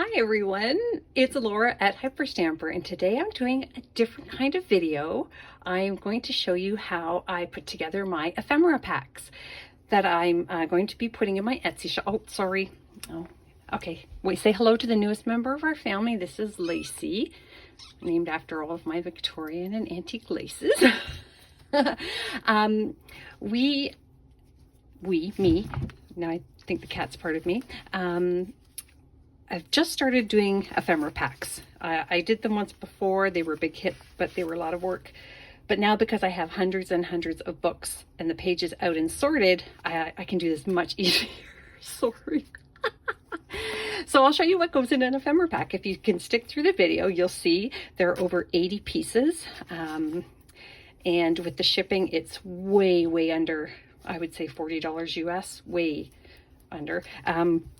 Hi everyone, it's Laura at Hyperstamper, and today I'm doing a different kind of video. I'm going to show you how I put together my ephemera packs that I'm going to be putting in my Etsy shop. Oh, sorry. Oh, okay. Wait, say hello to the newest member of our family. This is Lacey, named after all of my Victorian and antique laces. Me, now I think the cat's part of me, I've just started doing ephemera packs. I did them once before. They were a big hit, but they were a lot of work. But now, because I have hundreds and hundreds of books and the pages out and sorted, I can do this much easier. Sorry. So I'll show you what goes in an ephemera pack. If you can stick through the video, you'll see there are over 80 pieces. And with the shipping, it's way under, I would say $40 US, way under.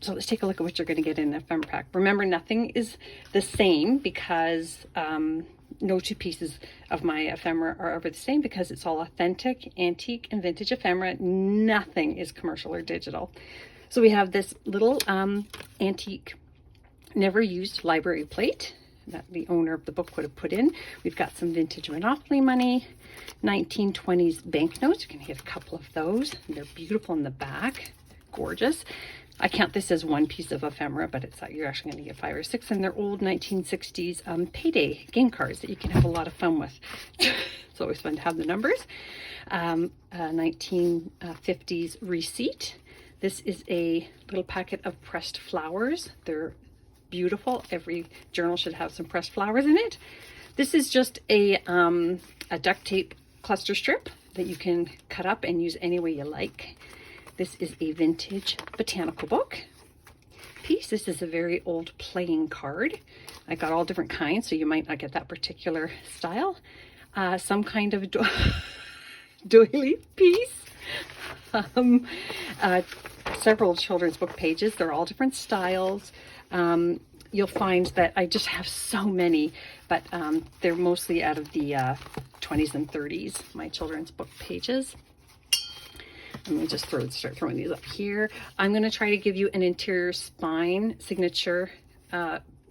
So let's take a look at what you're going to get in an ephemera pack. Remember, nothing is the same because no two pieces of my ephemera are ever the same, because it's all authentic, antique, and vintage ephemera. Nothing is commercial or digital. So we have this little antique, never used library plate that the owner of the book would have put in. We've got some vintage Monopoly money, 1920s banknotes. You can get a couple of those. They're beautiful in the back. Gorgeous. I count this as one piece of ephemera, but it's you're actually going to get 5 or 6, and they're old 1960s payday game cards that you can have a lot of fun with. It's always fun to have the numbers. 1950s receipt. This is a little packet of pressed flowers. They're beautiful. Every journal should have some pressed flowers in it. This is just a duct tape cluster strip that you can cut up and use any way you like. This is a vintage botanical book piece. This is a very old playing card. I got all different kinds, so you might not get that particular style. Some kind of doily piece. Several children's book pages. They're all different styles. You'll find that I just have so many, but they're mostly out of the 20s and 30s, my children's book pages. Let me just start throwing these up here. I'm going to try to give you an interior spine signature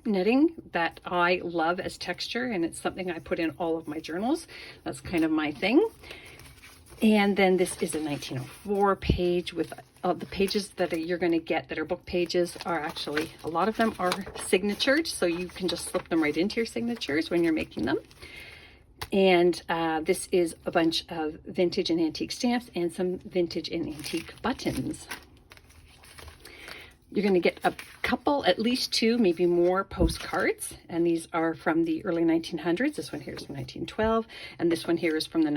netting that I love as texture, and it's something I put in all of my journals. That's kind of my thing. And then this is a 1904 page with the pages that you're going to get that are book pages are actually, a lot of them are signatured, so you can just slip them right into your signatures when you're making them. And this is a bunch of vintage and antique stamps and some vintage and antique buttons. You're going to get a couple, at least 2, maybe more postcards. And these are from the early 1900s. This one here is from 1912. And this one here is from the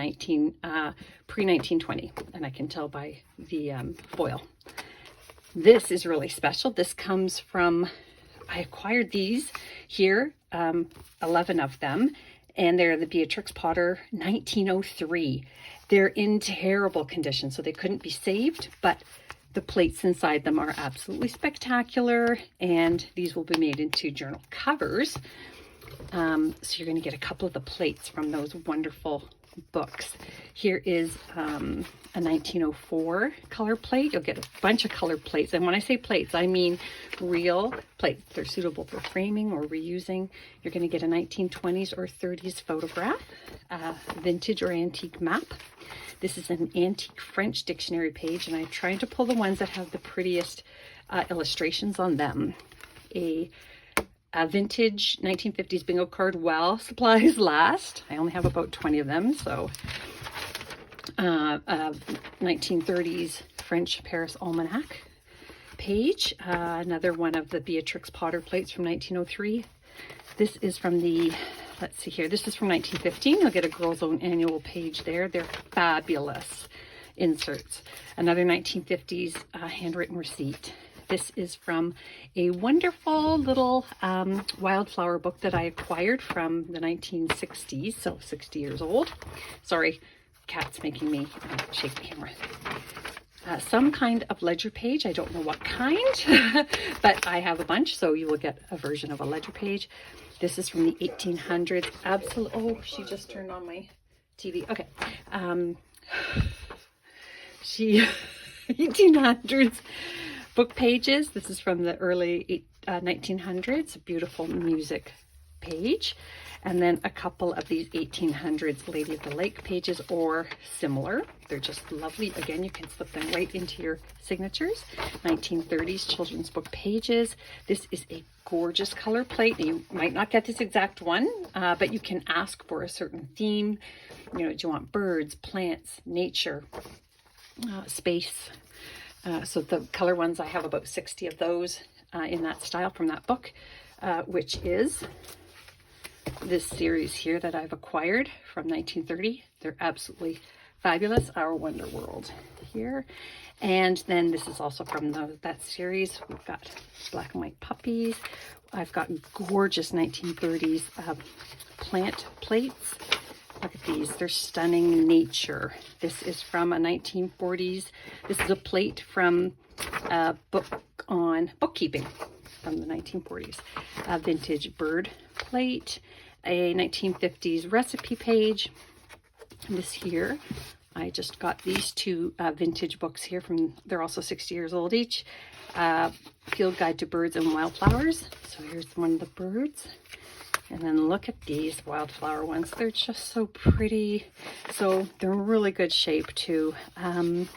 pre-1920. And I can tell by the foil. This is really special. This comes from, I acquired these here, 11 of them. And they're the Beatrix Potter 1903. They're in terrible condition, so they couldn't be saved, but the plates inside them are absolutely spectacular, and these will be made into journal covers. So you're going to get a couple of the plates from those wonderful books. Here is a 1904 color plate. You'll get a bunch of color plates, and when I say plates, I mean real plates. They're suitable for framing or reusing. You're going to get a 1920s or 30s photograph, vintage or antique map. This is an antique French dictionary page, and I'm trying to pull the ones that have the prettiest illustrations on them. A vintage 1950s bingo card while supplies last. I only have about 20 of them, so 1930s French Paris Almanac page. Another one of the Beatrix Potter plates from 1903. This is from the, let's see here, this is from 1915. You'll get a Girl's Own annual page there. They're fabulous inserts. Another 1950s handwritten receipt. This is from a wonderful little wildflower book that I acquired from the 1960s, so 60 years old. Sorry, cat's making me shake the camera. Some kind of ledger page. I don't know what kind, but I have a bunch, so you will get a version of a ledger page. This is from the 1800s. Absolutely. Oh, she just turned on my TV. Okay. 1800s book pages. This is from the early 1900s, a beautiful music page. And then a couple of these 1800s Lady of the Lake pages or similar. They're just lovely. Again, you can slip them right into your signatures. 1930s children's book pages. This is a gorgeous color plate. You might not get this exact one, but you can ask for a certain theme. You know, do you want birds, plants, nature, space? So the color ones, I have about 60 of those in that style from that book, which is this series here that I've acquired from 1930. They're absolutely fabulous. Our Wonder World here. And then this is also from that series. We've got black and white puppies. I've got gorgeous 1930s plant plates. Look at these. They're stunning. Nature. This is from a 1940s. This is a plate from a book on bookkeeping from the 1940s. A vintage bird plate. A 1950s recipe page. This here, I just got these two vintage books here from, they're also 60 years old each. Field Guide to Birds and Wildflowers. So here's one of the birds. And then look at these wildflower ones. They're just so pretty. So they're in really good shape too. An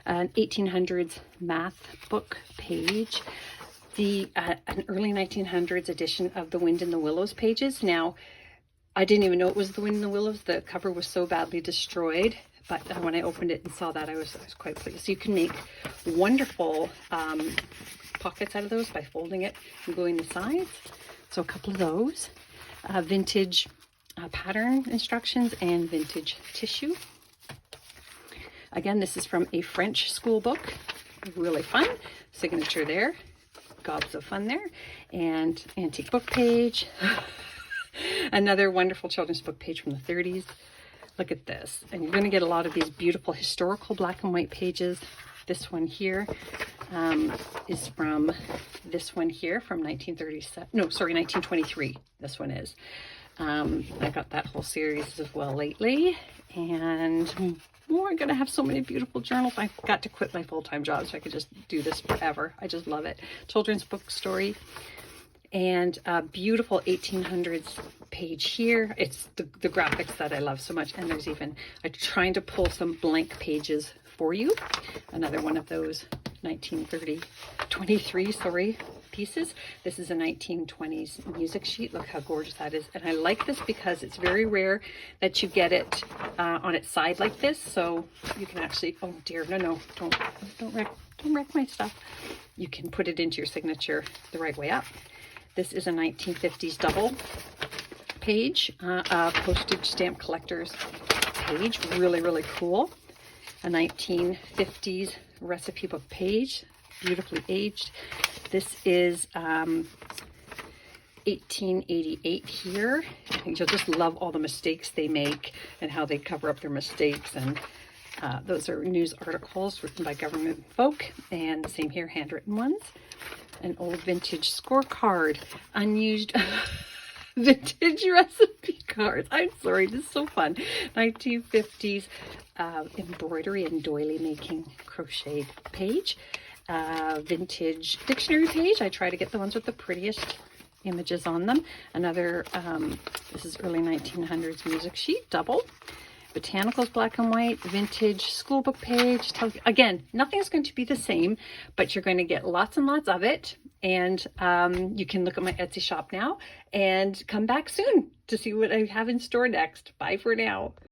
1800s math book page. An early 1900s edition of The Wind in the Willows pages. Now, I didn't even know it was The Wind in the Willows. The cover was so badly destroyed, but when I opened it and saw that, I was quite pleased. So you can make wonderful pockets out of those by folding it and gluing the sides. So a couple of those. Vintage pattern instructions and vintage tissue. Again, this is from a French school book. Really fun. Signature there. Gobs of fun there. And antique book page. Another wonderful children's book page from the 30s. Look at this. And you're going to get a lot of these beautiful historical black and white pages. This one here is from this one here from 1937. No, sorry, 1923. This one is. I got that whole series as well lately. And we're going to have so many beautiful journals. I got to quit my full-time job so I could just do this forever. I just love it. Children's book story. And a beautiful 1800s page here. It's the graphics that I love so much. And there's even, I'm trying to pull some blank pages for you. Another one of those 23 pieces. This is a 1920s music sheet. Look how gorgeous that is. And I like this because it's very rare that you get it on its side like this. So you can actually, oh dear, no, don't wreck my stuff. You can put it into your signature the right way up. This is a 1950s double page, postage stamp collector's page. Really, really cool. A 1950s recipe book page, beautifully aged. This is 1888 here. I think you'll just love all the mistakes they make and how they cover up their mistakes. And those are news articles written by government folk. And the same here, handwritten ones. An old vintage scorecard, unused vintage recipe cards. I'm sorry, this is so fun. 1950s embroidery and doily making crochet page. Vintage dictionary page. I try to get the ones with the prettiest images on them. Another, this is early 1900s music sheet, double. Botanicals, black and white, vintage school book page. Again, nothing's going to be the same, but you're going to get lots and lots of it. And you can look at my Etsy shop now and come back soon to see what I have in store next. Bye for now.